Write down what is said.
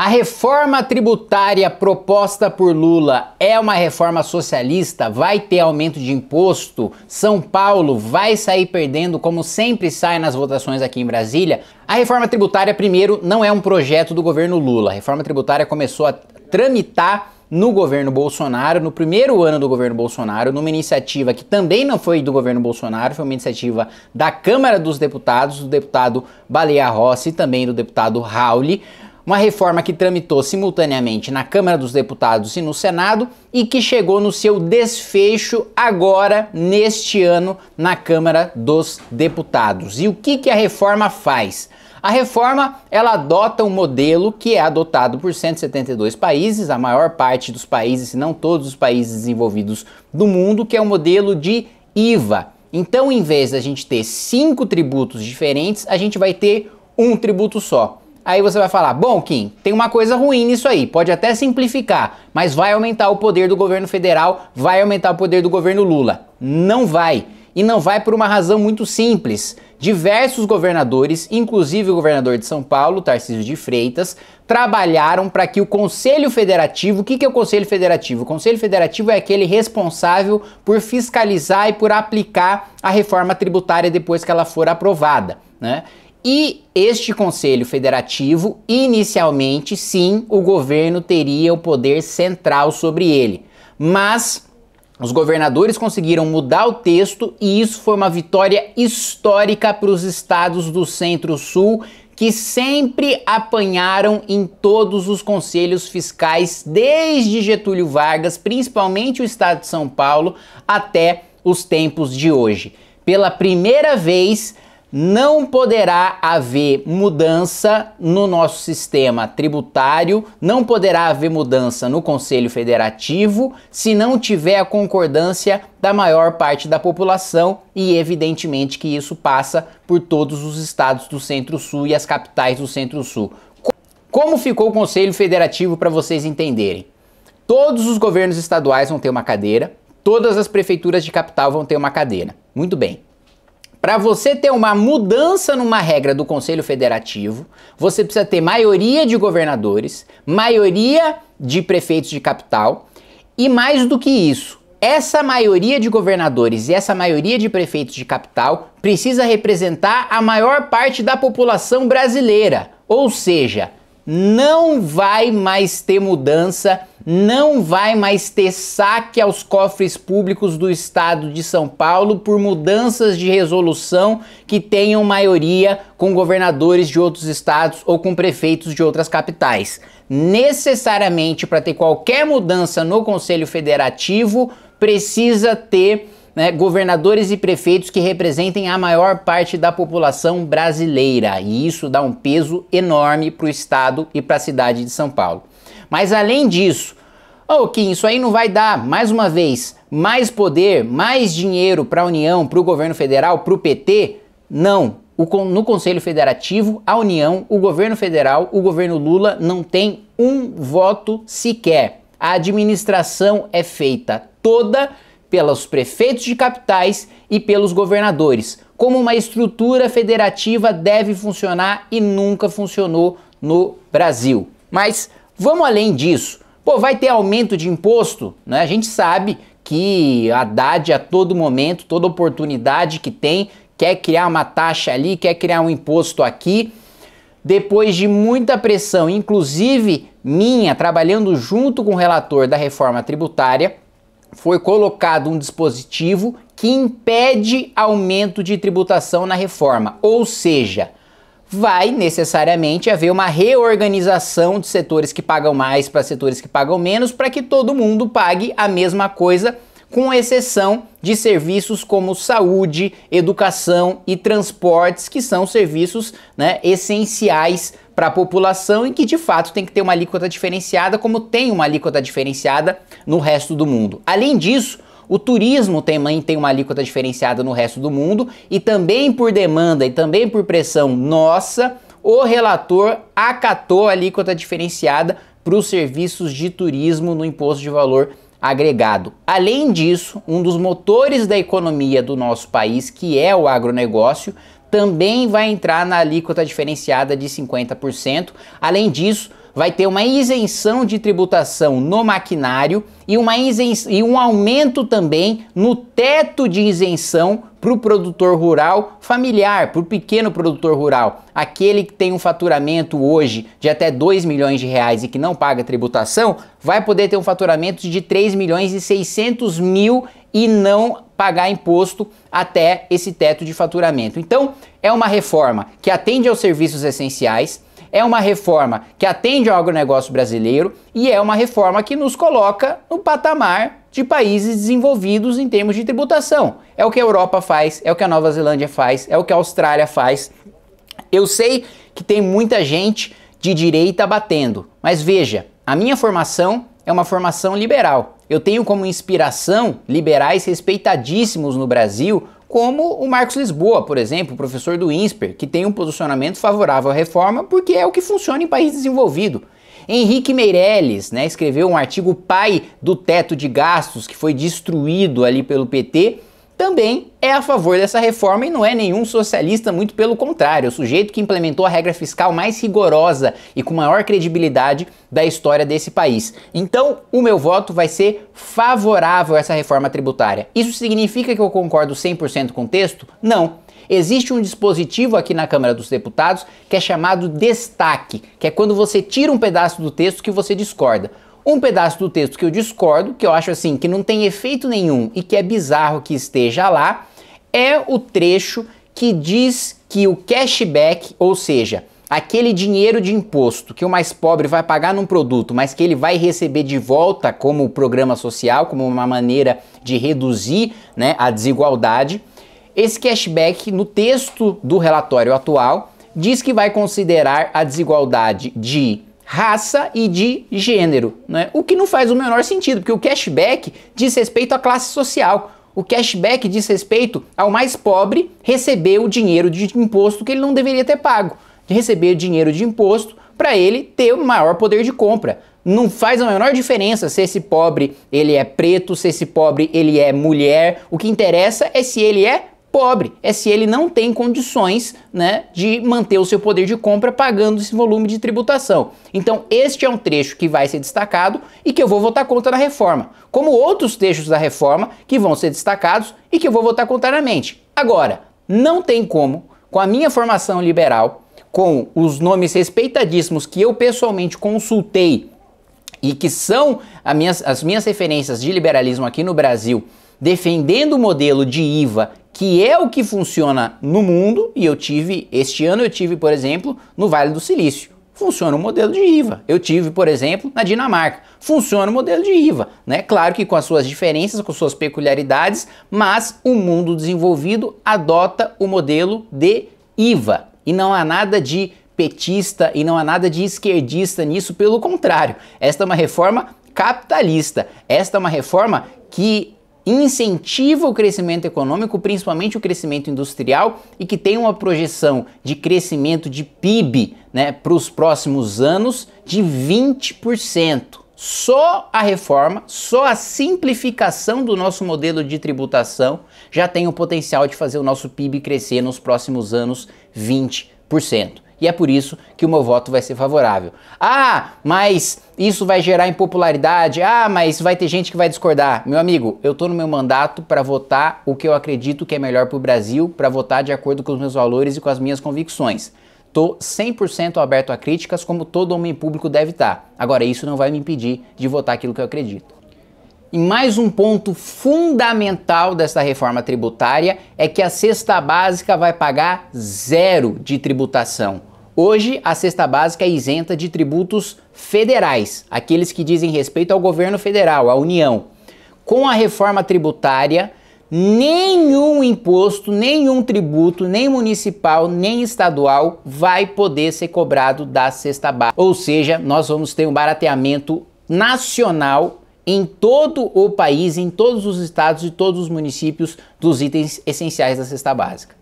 A reforma tributária proposta por Lula é uma reforma socialista? Vai ter aumento de imposto? São Paulo vai sair perdendo, como sempre sai nas votações aqui em Brasília? A reforma tributária, primeiro, não é um projeto do governo Lula. A reforma tributária começou a tramitar no governo Bolsonaro, no primeiro ano do governo Bolsonaro, numa iniciativa que também não foi do governo Bolsonaro, foi uma iniciativa da Câmara dos Deputados, do deputado Baleia Rossi e também do deputado Rauli. Uma reforma que tramitou simultaneamente na Câmara dos Deputados e no Senado e que chegou no seu desfecho agora, neste ano, na Câmara dos Deputados. E o que a reforma faz? A reforma, ela adota um modelo que é adotado por 172 países, a maior parte dos países, se não todos os países desenvolvidos do mundo, que é o modelo de IVA. Então, em vez da gente ter 5 tributos diferentes, a gente vai ter um tributo só. Aí você vai falar, bom, Kim, tem uma coisa ruim nisso aí, pode até simplificar, mas vai aumentar o poder do governo federal, vai aumentar o poder do governo Lula. Não vai. E não vai por uma razão muito simples. Diversos governadores, inclusive o governador de São Paulo, Tarcísio de Freitas, trabalharam para que o Conselho Federativo... O que é o Conselho Federativo? O Conselho Federativo é aquele responsável por fiscalizar e por aplicar a reforma tributária depois que ela for aprovada, né? E este Conselho Federativo, inicialmente, sim, o governo teria o poder central sobre ele. Mas os governadores conseguiram mudar o texto e isso foi uma vitória histórica para os estados do Centro-Sul, que sempre apanharam em todos os conselhos fiscais, desde Getúlio Vargas, principalmente o estado de São Paulo, até os tempos de hoje. Pela primeira vez, não poderá haver mudança no nosso sistema tributário, não poderá haver mudança no Conselho Federativo se não tiver a concordância da maior parte da população e evidentemente que isso passa por todos os estados do Centro-Sul e as capitais do Centro-Sul. Como ficou o Conselho Federativo para vocês entenderem? Todos os governos estaduais vão ter uma cadeira, todas as prefeituras de capital vão ter uma cadeira. Muito bem. Para você ter uma mudança numa regra do Conselho Federativo, você precisa ter maioria de governadores, maioria de prefeitos de capital e mais do que isso, essa maioria de governadores e essa maioria de prefeitos de capital precisa representar a maior parte da população brasileira, ou seja, não vai mais ter mudança, não vai mais ter saque aos cofres públicos do estado de São Paulo por mudanças de resolução que tenham maioria com governadores de outros estados ou com prefeitos de outras capitais. Necessariamente, para ter qualquer mudança no Conselho Federativo, precisa ter governadores e prefeitos que representem a maior parte da população brasileira, e isso dá um peso enorme para o estado e para a cidade de São Paulo. Mas além disso, Kim, isso aí não vai dar, mais uma vez, mais poder, mais dinheiro para a União, para o governo federal, para o PT? Não. No Conselho Federativo, a União, o governo federal, o governo Lula não tem um voto sequer. A administração é feita toda pelos prefeitos de capitais e pelos governadores. Como uma estrutura federativa deve funcionar e nunca funcionou no Brasil. Mas vamos além disso. Vai ter aumento de imposto, né? A gente sabe que a Haddad a todo momento, toda oportunidade que tem, quer criar uma taxa ali, quer criar um imposto aqui. Depois de muita pressão, inclusive minha, trabalhando junto com o relator da reforma tributária, foi colocado um dispositivo que impede aumento de tributação na reforma, ou seja, vai necessariamente haver uma reorganização de setores que pagam mais para setores que pagam menos, para que todo mundo pague a mesma coisa, com exceção de serviços como saúde, educação e transportes, que são serviços, essenciais para a população e que de fato tem que ter uma alíquota diferenciada, como tem uma alíquota diferenciada no resto do mundo. Além disso, o turismo também tem uma alíquota diferenciada no resto do mundo e também por demanda e também por pressão nossa, o relator acatou a alíquota diferenciada para os serviços de turismo no imposto de valor agregado. Além disso, um dos motores da economia do nosso país, que é o agronegócio, também vai entrar na alíquota diferenciada de 50%. Além disso, vai ter uma isenção de tributação no maquinário e um aumento também no teto de isenção para o produtor rural familiar, para o pequeno produtor rural. Aquele que tem um faturamento hoje de até 2 milhões de reais e que não paga tributação, vai poder ter um faturamento de 3 milhões e 600 mil e não pagar imposto até esse teto de faturamento. Então, é uma reforma que atende aos serviços essenciais, é uma reforma que atende ao agronegócio brasileiro e é uma reforma que nos coloca no patamar de países desenvolvidos em termos de tributação. É o que a Europa faz, é o que a Nova Zelândia faz, é o que a Austrália faz. Eu sei que tem muita gente de direita batendo, mas veja, a minha formação é uma formação liberal. Eu tenho como inspiração liberais respeitadíssimos no Brasil, como o Marcos Lisboa, por exemplo, professor do INSPER, que tem um posicionamento favorável à reforma porque é o que funciona em país desenvolvido. Henrique Meirelles, né, escreveu um artigo pai do teto de gastos que foi destruído ali pelo PT, também é a favor dessa reforma e não é nenhum socialista, muito pelo contrário, é o sujeito que implementou a regra fiscal mais rigorosa e com maior credibilidade da história desse país. Então, o meu voto vai ser favorável a essa reforma tributária. Isso significa que eu concordo 100% com o texto? Não. Existe um dispositivo aqui na Câmara dos Deputados que é chamado destaque, que é quando você tira um pedaço do texto que você discorda. Um pedaço do texto que eu discordo, que eu acho assim, que não tem efeito nenhum e que é bizarro que esteja lá, é o trecho que diz que o cashback, ou seja, aquele dinheiro de imposto que o mais pobre vai pagar num produto, mas que ele vai receber de volta como programa social, como uma maneira de reduzir, né, a desigualdade, esse cashback, no texto do relatório atual, diz que vai considerar a desigualdade de raça e de gênero, né? O que não faz o menor sentido, porque o cashback diz respeito à classe social. O cashback diz respeito ao mais pobre receber o dinheiro de imposto que ele não deveria ter pago, de receber dinheiro de imposto para ele ter o maior poder de compra. Não faz a menor diferença se esse pobre ele é preto, se esse pobre ele é mulher. O que interessa é se ele é pobre, é se ele não tem condições, né, de manter o seu poder de compra pagando esse volume de tributação. Então este é um trecho que vai ser destacado e que eu vou votar contra na reforma, como outros trechos da reforma que vão ser destacados e que eu vou votar contrariamente. Agora, não tem como, com a minha formação liberal, com os nomes respeitadíssimos que eu pessoalmente consultei e que são as minhas referências de liberalismo aqui no Brasil, defendendo o modelo de IVA que é o que funciona no mundo, e este ano eu tive, por exemplo, no Vale do Silício. Funciona o modelo de IVA. Eu tive, por exemplo, na Dinamarca. Funciona o modelo de IVA, né? Claro que com as suas diferenças, com suas peculiaridades, mas o mundo desenvolvido adota o modelo de IVA. E não há nada de petista e não há nada de esquerdista nisso, pelo contrário. Esta é uma reforma capitalista. Esta é uma reforma que incentiva o crescimento econômico, principalmente o crescimento industrial, e que tem uma projeção de crescimento de PIB, né, para os próximos anos de 20%. Só a reforma, só a simplificação do nosso modelo de tributação já tem o potencial de fazer o nosso PIB crescer nos próximos anos 20%. E é por isso que o meu voto vai ser favorável. Ah, mas isso vai gerar impopularidade. Ah, mas vai ter gente que vai discordar. Meu amigo, eu tô no meu mandato para votar o que eu acredito que é melhor para o Brasil, para votar de acordo com os meus valores e com as minhas convicções. Tô 100% aberto a críticas, como todo homem público deve estar. Agora, isso não vai me impedir de votar aquilo que eu acredito. E mais um ponto fundamental dessa reforma tributária é que a cesta básica vai pagar 0 de tributação. Hoje, a cesta básica é isenta de tributos federais, aqueles que dizem respeito ao governo federal, à União. Com a reforma tributária, nenhum imposto, nenhum tributo, nem municipal, nem estadual vai poder ser cobrado da cesta básica. Ou seja, nós vamos ter um barateamento nacional em todo o país, em todos os estados e todos os municípios dos itens essenciais da cesta básica.